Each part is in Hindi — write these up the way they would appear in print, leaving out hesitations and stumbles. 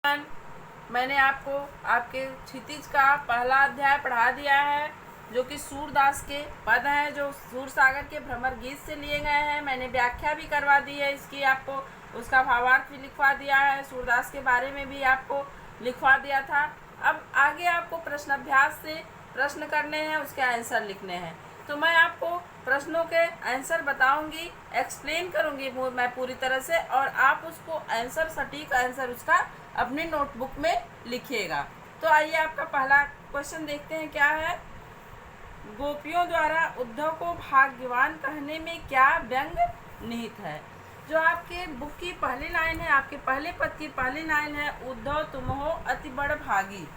मैंने आपको आपके क्षितिज का पहला अध्याय पढ़ा दिया है, जो कि सूरदास के पद हैं, जो सूरसागर के भ्रमर गीत से लिए गए हैं। मैंने व्याख्या भी करवा दी है इसकी, आपको उसका भावार्थ भी लिखवा दिया है, सूरदास के बारे में भी आपको लिखवा दिया था। अब आगे आपको प्रश्न अभ्यास से प्रश्न करने हैं, उसके आंसर लिखने हैं। तो मैं आपको प्रश्नों के आंसर बताऊंगी, एक्सप्लेन करूंगी मैं पूरी तरह से, और आप उसको आंसर, सटीक आंसर उसका अपनी नोटबुक में लिखिएगा। तो आइए आपका पहला क्वेश्चन देखते हैं क्या है। गोपियों द्वारा उद्धव को भाग्यवान कहने में क्या व्यंग निहित है। जो आपके बुक की पहली लाइन है, आपके पहले पद की पहली लाइन है, उद्धव तुम हो अति बड़ भागी।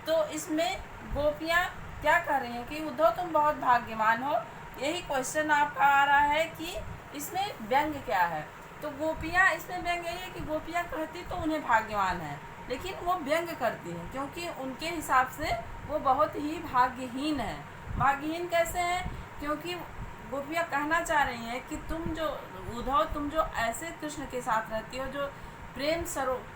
तो इसमें गोपियाँ क्या कह रही हैं कि उद्धव तुम बहुत भाग्यवान हो। यही क्वेश्चन आपका आ रहा है कि इसमें व्यंग क्या है। तो गोपियाँ, इसमें व्यंग यही है कि गोपियाँ कहती तो उन्हें भाग्यवान है, लेकिन वो व्यंग करती हैं क्योंकि उनके हिसाब से वो बहुत ही भाग्यहीन है। भाग्यहीन कैसे हैं? क्योंकि गोपियाँ कहना चाह रही हैं कि उद्धव तुम जो ऐसे कृष्ण के साथ रहती हो, जो प्रेम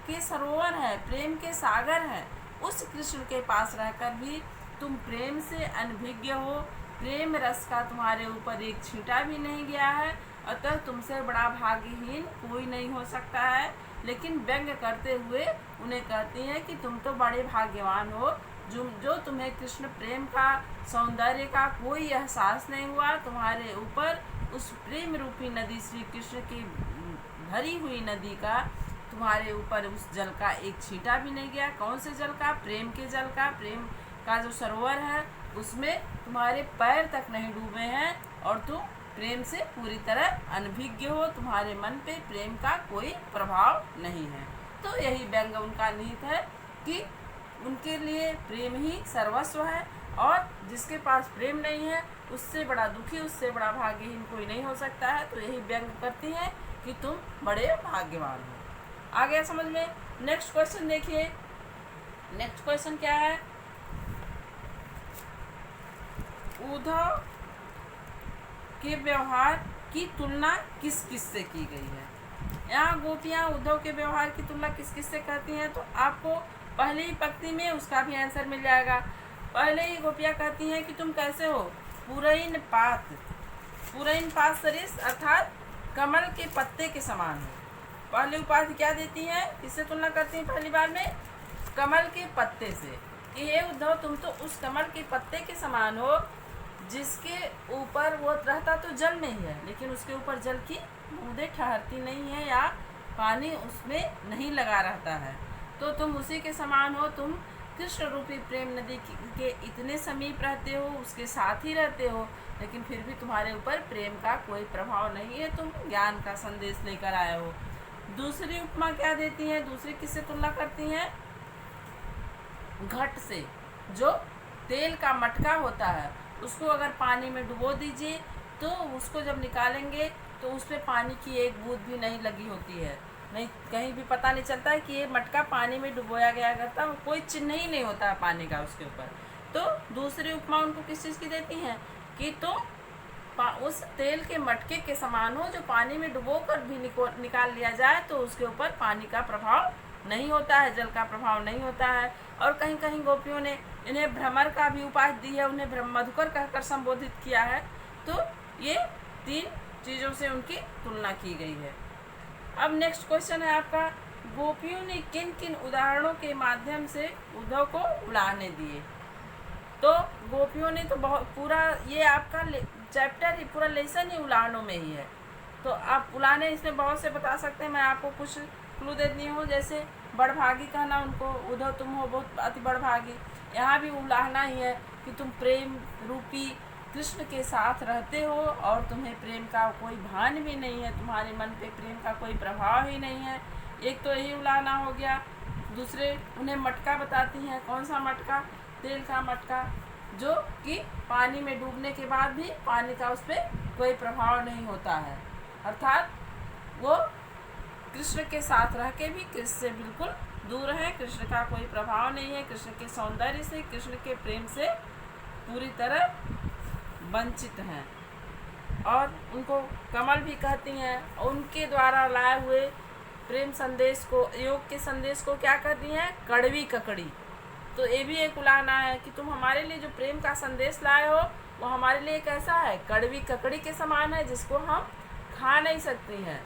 के सरोवर है, प्रेम के सागर है, उस कृष्ण के पास रहकर भी तुम प्रेम से अनभिज्ञ हो, प्रेम रस का तुम्हारे ऊपर एक छींटा भी नहीं गया है, अतः तुमसे बड़ा भाग्यहीन कोई नहीं हो सकता है। लेकिन व्यंग करते हुए उन्हें कहती हैं कि तुम तो बड़े भाग्यवान हो, जो तुम्हें कृष्ण प्रेम का, सौंदर्य का कोई एहसास नहीं हुआ, तुम्हारे ऊपर उस प्रेम रूपी नदी, श्री कृष्ण की भरी हुई नदी का, तुम्हारे ऊपर उस जल का एक छींटा भी नहीं गया। कौन से जल का? प्रेम के जल का। प्रेम का जो सरोवर है उसमें तुम्हारे पैर तक नहीं डूबे हैं, और तुम प्रेम से पूरी तरह अनभिज्ञ हो, तुम्हारे मन पे प्रेम का कोई प्रभाव नहीं है। तो यही व्यंग उनका निहित है कि उनके लिए प्रेम ही सर्वस्व है, और जिसके पास प्रेम नहीं है उससे बड़ा दुखी, उससे बड़ा भाग्यहीन कोई नहीं हो सकता है। तो यही व्यंग करती हैं कि तुम बड़े भाग्यवान हो। आ गया समझ में? नेक्स्ट क्वेश्चन देखिए। नेक्स्ट क्वेश्चन क्या है? उद्धव के व्यवहार की तुलना किस किस से की गई है। यहाँ गोपियाँ उद्धव के व्यवहार की तुलना किस किस से करती हैं, तो आपको पहले ही पंक्ति में उसका भी आंसर मिल जाएगा। पहले ही गोपियाँ कहती हैं कि तुम कैसे हो, पुरैन पात सरिस, अर्थात कमल के पत्ते के समान हो। पहले उपाधि क्या देती हैं, किससे तुलना करती हैं? पहली बार में कमल के पत्ते से, कि हे उद्धव तुम तो उस कमल के पत्ते के समान हो, जिसके ऊपर वो रहता तो जल में ही है, लेकिन उसके ऊपर जल की बूंदें ठहरती नहीं है, या पानी उसमें नहीं लगा रहता है। तो तुम उसी के समान हो। तुम कृष्ण रूपी प्रेम नदी के इतने समीप रहते हो, उसके साथ ही रहते हो, लेकिन फिर भी तुम्हारे ऊपर प्रेम का कोई प्रभाव नहीं है, तुम ज्ञान का संदेश लेकर आए हो। दूसरी उपमा क्या देती हैं, दूसरी किससे तुलना करती हैं? घट से। जो तेल का मटका होता है उसको अगर पानी में डुबो दीजिए तो उसको जब निकालेंगे तो उस पर पानी की एक बूंद भी नहीं लगी होती है, नहीं, कहीं भी पता नहीं चलता है कि ये मटका पानी में डुबोया गया करता, कोई चिन्ह ही नहीं होता है पानी का उसके ऊपर। तो दूसरी उपमा उनको किस चीज़ की देती हैं कि तुम उस तेल के मटके के समान हो, जो पानी में डुबो कर भी निकाल लिया जाए तो उसके ऊपर पानी का प्रभाव नहीं होता है, जल का प्रभाव नहीं होता है। और कहीं कहीं गोपियों ने इन्हें भ्रमर का भी उपाधि दी है, उन्हें मधुकर कहकर संबोधित किया है। तो ये तीन चीज़ों से उनकी तुलना की गई है। अब नेक्स्ट क्वेश्चन है आपका, गोपियों ने किन किन उदाहरणों के माध्यम से उद्धव को उलाहने दिए। तो गोपियों ने तो बहुत पूरा, ये आपका चैप्टर ही, पूरा लेसन ही उलाहनों में ही है। तो आप उलाहने इसमें बहुत से बता सकते हैं, मैं आपको कुछ क्लू देती हूँ। जैसे बड़भागी कहना उनको, उद्धव तुम हो बहुत अति बड़भागी। यहाँ भी उलाहना ही है कि तुम प्रेम रूपी कृष्ण के साथ रहते हो और तुम्हें प्रेम का कोई भान भी नहीं है, तुम्हारे मन पे प्रेम का कोई प्रभाव ही नहीं है। एक तो यही उलाहना हो गया। दूसरे उन्हें मटका बताती हैं। कौन सा मटका? तेल का मटका, जो कि पानी में डूबने के बाद भी पानी का उस पर कोई प्रभाव नहीं होता है, अर्थात वो कृष्ण के साथ रह के भी कृष्ण से बिल्कुल दूर है, कृष्ण का कोई प्रभाव नहीं है, कृष्ण के सौंदर्य से, कृष्ण के प्रेम से पूरी तरह वंचित हैं। और उनको कमल भी कहती हैं। उनके द्वारा लाए हुए प्रेम संदेश को, योग के संदेश को क्या कर दी है, कड़वी ककड़ी। तो ये भी एक उलाहना है कि तुम हमारे लिए जो प्रेम का संदेश लाए हो वो हमारे लिए कैसा है, कड़वी ककड़ी के समान है, जिसको हम खा नहीं सकती हैं,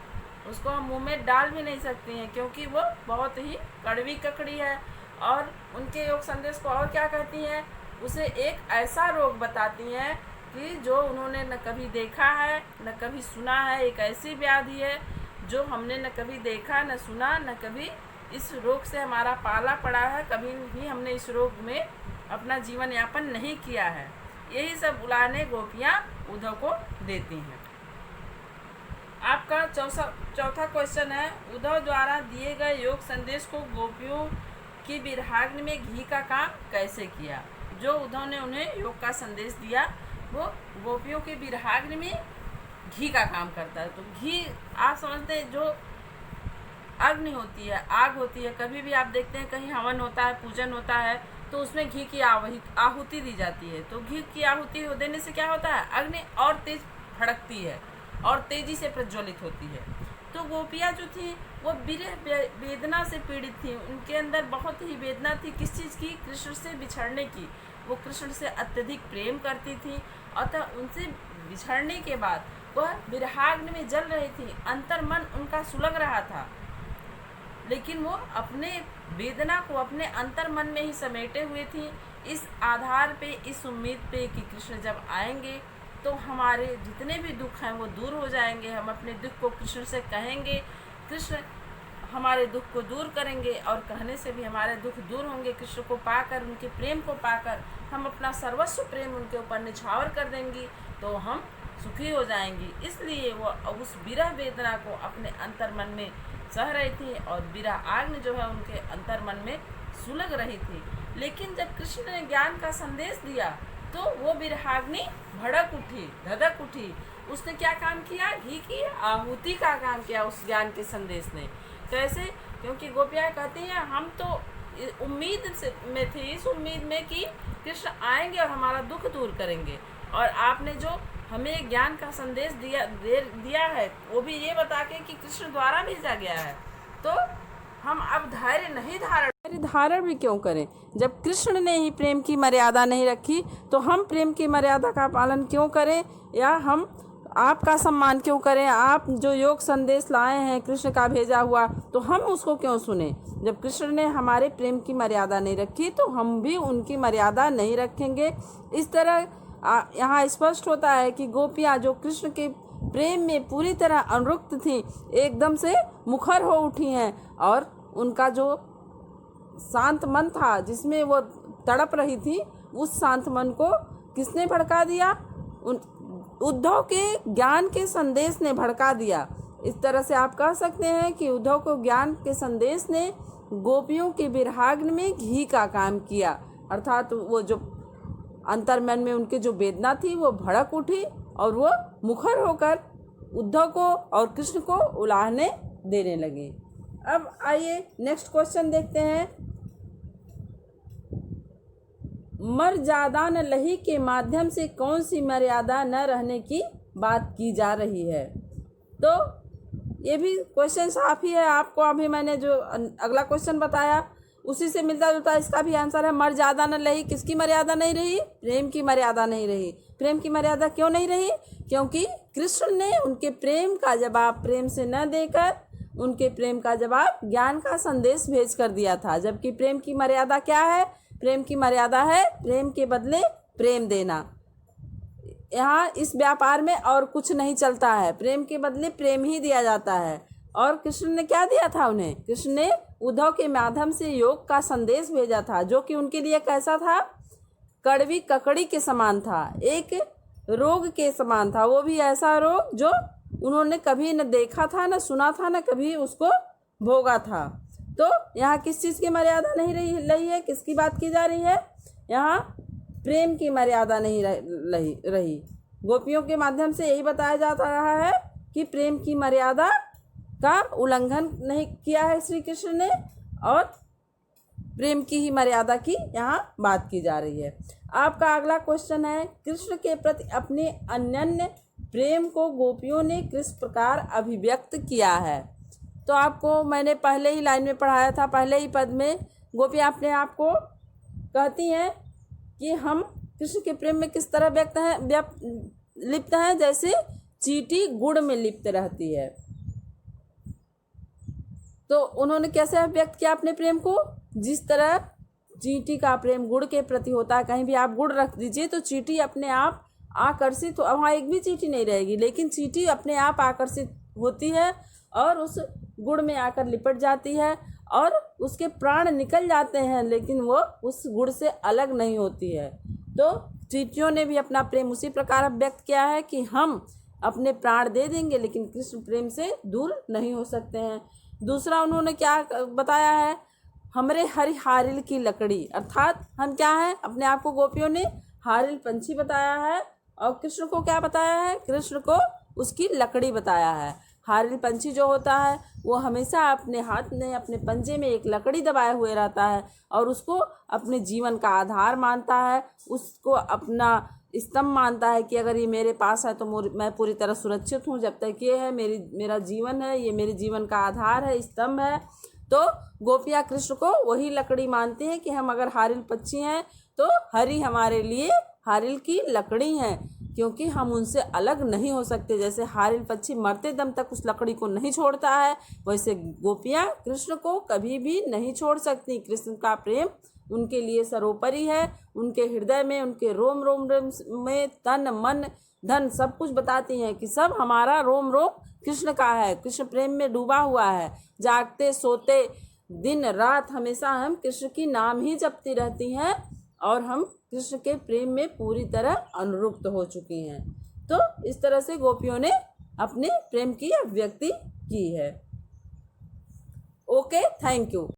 उसको हम मुंह में डाल भी नहीं सकती हैं, क्योंकि वो बहुत ही कड़वी ककड़ी है। और उनके योग संदेश को और क्या कहती हैं, उसे एक ऐसा रोग बताती हैं कि जो उन्होंने न कभी देखा है न कभी सुना है। एक ऐसी व्याधि है जो हमने न कभी देखा न सुना, न कभी इस रोग से हमारा पाला पड़ा है, कभी भी हमने इस रोग में अपना जीवन यापन नहीं किया है। यही सब उलाहने गोपियाँ उद्धव को देती हैं। आपका चौथा क्वेश्चन है, उद्धव द्वारा दिए गए योग संदेश को गोपियों की विरहाग्नि में घी का काम कैसे किया। जो उद्धव ने उन्हें योग का संदेश दिया वो गोपियों के विरहाग्नि में घी का काम करता है। तो घी आप समझते हैं, जो अग्नि होती है, आग होती है, कभी भी आप देखते हैं कहीं हवन होता है, पूजन होता है, तो उसमें घी की आहुति दी जाती है। तो घी की आहुति देने से क्या होता है, अग्नि और तेज भड़कती है और तेजी से प्रज्वलित होती है। तो गोपियाँ जो थी वो विरह वेदना से पीड़ित थी, उनके अंदर बहुत ही वेदना थी। किस चीज़ की, कृष्ण से बिछड़ने की। वो कृष्ण से अत्यधिक प्रेम करती थी, अतः उनसे बिछड़ने के बाद वह विरहाग्नि में जल रही थी, अंतर मन उनका सुलग रहा था, लेकिन वो अपने वेदना को अपने अंतर मन में ही समेटे हुए थी, इस आधार पे, इस उम्मीद पे कि कृष्ण जब आएंगे तो हमारे जितने भी दुख हैं वो दूर हो जाएंगे, हम अपने दुख को कृष्ण से कहेंगे, कृष्ण हमारे दुख को दूर करेंगे और कहने से भी हमारे दुख दूर होंगे। कृष्ण को पाकर, उनके प्रेम को पाकर हम अपना सर्वस्व प्रेम उनके ऊपर निछावर कर देंगी तो हम सुखी हो जाएंगी। इसलिए वो उस विरह वेदना को अपने अंतर मन में सह रही थी और विरह आग्नि जो है उनके अंतर मन में सुलग रही थी। लेकिन जब कृष्ण ने ज्ञान का संदेश दिया तो वो विरहाग्नि भड़क उठी, धधक उठी। उसने क्या काम किया, घी की आहुति का काम किया उस ज्ञान के संदेश ने। कैसे, क्योंकि गोपियाँ कहती हैं हम तो उम्मीद से में थे, इस उम्मीद में कि कृष्ण आएंगे और हमारा दुख दूर करेंगे, और आपने जो हमें ज्ञान का संदेश दिया है वो भी ये बता के कि कृष्ण द्वारा भेजा गया है, तो हम अब धैर्य धारण भी क्यों करें। जब कृष्ण ने ही प्रेम की मर्यादा नहीं रखी तो हम प्रेम की मर्यादा का पालन क्यों करें, या हम आपका सम्मान क्यों करें। आप जो योग संदेश लाए हैं कृष्ण का भेजा हुआ, तो हम उसको क्यों सुने। जब कृष्ण ने हमारे प्रेम की मर्यादा नहीं रखी तो हम भी उनकी मर्यादा नहीं रखेंगे। इस तरह यहाँ स्पष्ट होता है कि गोपियाँ जो कृष्ण के प्रेम में पूरी तरह अनुरक्त थीं, एकदम से मुखर हो उठी हैं, और उनका जो शांत मन था जिसमें वो तड़प रही थी, उस शांत मन को किसने भड़का दिया, उद्धव के ज्ञान के संदेश ने भड़का दिया। इस तरह से आप कह सकते हैं कि उद्धव को ज्ञान के संदेश ने गोपियों के विरहाग्नि में घी का काम किया, अर्थात वो जो अंतर्मन में उनके जो वेदना थी वो भड़क उठी और वो मुखर होकर उद्धव को और कृष्ण को उलाहने देने लगे। अब आइए नेक्स्ट क्वेश्चन देखते हैं। मर्यादा न लही के माध्यम से कौन सी मर्यादा न रहने की बात की जा रही है। तो ये भी क्वेश्चन साफ ही है, आपको अभी मैंने जो अगला क्वेश्चन बताया उसी से मिलता जुलता इसका भी आंसर है। मर्यादा न रही, किसकी मर्यादा नहीं रही, प्रेम की मर्यादा नहीं रही। प्रेम की मर्यादा क्यों नहीं रही, क्योंकि कृष्ण ने उनके प्रेम का जवाब प्रेम से न देकर उनके प्रेम का जवाब ज्ञान का संदेश भेज कर दिया था। जबकि प्रेम की मर्यादा क्या है, प्रेम की मर्यादा है प्रेम के बदले प्रेम देना। यहाँ इस व्यापार में और कुछ नहीं चलता है, प्रेम के बदले प्रेम ही दिया जाता है। और कृष्ण ने क्या दिया था उन्हें, कृष्ण ने उद्धव के माध्यम से योग का संदेश भेजा था, जो कि उनके लिए कैसा था, कड़वी ककड़ी के समान था, एक रोग के समान था। वो भी ऐसा रोग जो उन्होंने कभी न देखा था, न सुना था, न कभी उसको भोगा था। तो यहाँ किस चीज़ की मर्यादा नहीं रही है, किसकी बात की जा रही है, यहाँ प्रेम की मर्यादा नहीं रही। गोपियों के माध्यम से यही बताया जाता रहा है कि प्रेम की मर्यादा का उल्लंघन नहीं किया है श्री कृष्ण ने, और प्रेम की ही मर्यादा की यहाँ बात की जा रही है। आपका अगला क्वेश्चन है, कृष्ण के प्रति अपने अनन्य प्रेम को गोपियों ने किस प्रकार अभिव्यक्त किया है। तो आपको मैंने पहले ही लाइन में पढ़ाया था, पहले ही पद में गोपियाँ अपने आप को कहती हैं कि हम कृष्ण के प्रेम में किस तरह लिप्त हैं, जैसे चींटी गुड़ में लिप्त रहती है। तो उन्होंने कैसे व्यक्त किया अपने प्रेम को? जिस तरह चींटी का प्रेम गुड़ के प्रति होता है, कहीं भी आप गुड़ रख दीजिए तो चींटी अपने आप आकर्षित हो, वहाँ एक भी चींटी नहीं रहेगी, लेकिन चींटी अपने आप आकर्षित होती है और उस गुड़ में आकर लिपट जाती है और उसके प्राण निकल जाते हैं, लेकिन वो उस गुड़ से अलग नहीं होती है। तो चींटियों ने भी अपना प्रेम उसी प्रकार व्यक्त किया है कि हम अपने प्राण दे देंगे लेकिन कृष्ण प्रेम से दूर नहीं हो सकते हैं। दूसरा उन्होंने क्या बताया है? हमरे हरि हारिल की लकड़ी, अर्थात हम क्या है, अपने आप को गोपियों ने हारिल पंछी बताया है और कृष्ण को क्या बताया है? कृष्ण को उसकी लकड़ी बताया है। हारिल पंछी जो होता है वो हमेशा अपने हाथ में, अपने पंजे में एक लकड़ी दबाए हुए रहता है और उसको अपने जीवन का आधार मानता है, उसको अपना स्तंभ मानता है कि अगर ये मेरे पास है तो मैं पूरी तरह सुरक्षित हूँ, जब तक ये है मेरा जीवन है, ये मेरे जीवन का आधार है, स्तंभ है। तो गोपियाँ कृष्ण को वही लकड़ी मानती हैं कि हम अगर हारिल पक्षी हैं तो हरि हमारे लिए हारिल की लकड़ी हैं, क्योंकि हम उनसे अलग नहीं हो सकते। जैसे हारिल पक्षी मरते दम तक उस लकड़ी को नहीं छोड़ता है, वैसे गोपियाँ कृष्ण को कभी भी नहीं छोड़ सकती। कृष्ण का प्रेम उनके लिए सर्वोपरि है, उनके हृदय में, उनके रोम रोम में, तन मन धन सब कुछ बताती हैं कि सब हमारा रोम रोम कृष्ण का है, कृष्ण प्रेम में डूबा हुआ है। जागते सोते दिन रात हमेशा हम कृष्ण की नाम ही जपती रहती हैं और हम कृष्ण के प्रेम में पूरी तरह अनुरक्त हो चुकी हैं। तो इस तरह से गोपियों ने अपने प्रेम की अभिव्यक्ति की है। Okay, thank you.